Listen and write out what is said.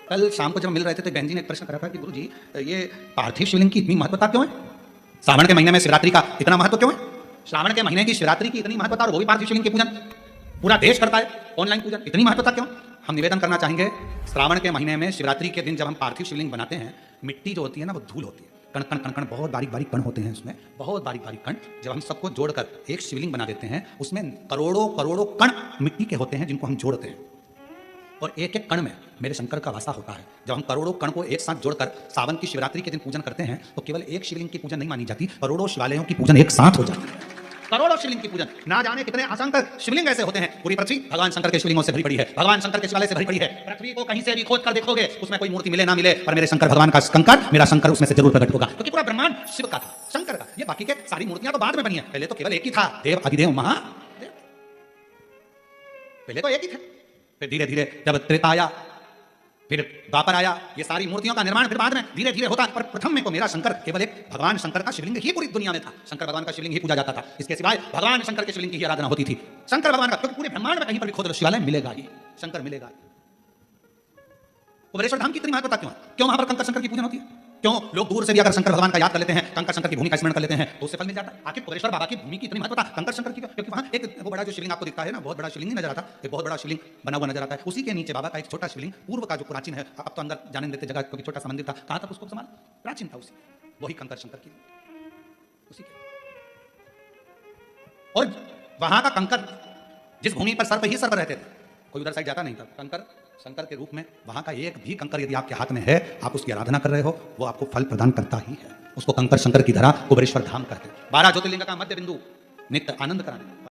कल शाम को जब मिल रहे थे तो बहन जी ने एक प्रश्न करा था कि गुरुजी ये पार्थिव शिवलिंग की इतनी महत्वता क्यों है? श्रावण के महीने में शिवरात्रि का इतना महत्व क्यों है? श्रावण के महीने की शिवरात्रि की इतनी महत्वता और वो भी पार्थिव शिवलिंग के पूजन पूरा देश करता है, ऑनलाइन पूजन, इतनी महत्वता क्यों? हम निवेदन करना चाहेंगे, श्रावण के महीने में शिवरात्रि के दिन जब हम पार्थिव शिवलिंग बनाते हैं, मिट्टी जो होती है ना वो धूल होती है, कण कण कण कण बहुत बारीक बारीक कण होते हैं उसमें, बहुत बारीक बारीक कण। जब हम सबको जोड़कर एक शिवलिंग बना देते हैं, उसमें करोड़ों करोड़ों कण मिट्टी के होते हैं जिनको हम जोड़ते हैं, और एक एक कण में मेरे शंकर का वासा होता है। जब हम करोड़ों कण को एक साथ जोड़कर सावन की शिवरात्रि के दिन पूजन करते हैं तो केवल एक शिवलिंग की पूजन नहीं मानी जाती, करोड़ों शिवालयों की पूजन एक साथ हो जाती है। करोड़ों शिवलिंग की पूजन, ना जाने कितने असंख्य शिवलिंग ऐसे होते हैं। पूरी पृथ्वी भगवान शंकर के शिवलिंगों से भरी पड़ी है, भगवान शंकर के शिवालय से भरी पड़ी है। पृथ्वी को कहीं से भी खोद कर देखोगे उसमें कोई मूर्ति मिले ना मिले, पर मेरे शंकर भगवान का कंकर, मेरा शंकर उसमें से जरूर प्रकट होगा, क्योंकि पूरा ब्रह्मांड शिव का था, शंकर का। ये बाकी के सारी मूर्तियां तो बाद में बनी है, पहले तो केवल एक ही था, देव अधिदेव महादेव, पहले तो एक ही थे। फिर धीरे धीरे जब त्रेता आया, फिर द्वापर आया, ये सारी मूर्तियों का निर्माण फिर बाद में धीरे धीरे होता है। पर प्रथम में तो मेरा शंकर केवल एक भगवान शंकर का शिवलिंग ही पूरी दुनिया में था, शंकर भगवान का शिवलिंग ही पूजा जाता था। इसके सिवाय भगवान शंकर के शिवलिंग की आराधना होती थी, शंकर भगवान का, क्योंकि पूरे ब्रह्मांड में कहीं पर भी खोद शिवालय मिलेगा ही, शंकर मिलेगा ही। कुबेरेश्वर धाम की इतनी महत्वता क्यों है? क्यों वहां पर कंकर शंकर की पूजन होती है? क्यों लोग दूर से भी अगर शंकर भगवान का याद कर लेते हैं, कंकर शंकर की भूमि का स्मरण कर लेते हैं तो उससे फल मिल जाता है? आखिर कुबेरेश्वर बाबा की भूमि की इतनी महत्वता कंकर शंकर की, क्योंकि वहां एक वो बड़ा जो शिवलिंग आपको दिखता है ना, बहुत बड़ा शिवलिंग नजर आता है, एक बहुत बड़ा शिवलिंग बना हुआ नजर आता है, उसी के नीचे बाबा का एक छोटा शिवलिंग पूर्व का जो प्राचीन है, अब तो अंदर जाने देते जगह, क्योंकि छोटा सा मंदिर था, कहां तक उसको समान प्राचीन था, उसी वही कंकर शंकर की उसी के। और वहां का कंकर, जिस भूमि पर सर्प ही सर्प रहते थे, कोई उधर साइड जाता नहीं था, कंकर शंकर के रूप में वहां का एक भी कंकर यदि आपके हाथ में है, आप उसकी आराधना कर रहे हो, वो आपको फल प्रदान करता ही है। उसको कंकर शंकर की धरा कुबेरेश्वर धाम कहते हैं। 12 ज्योतिर्लिंग का मध्य बिंदु, नित्य आनंद कराने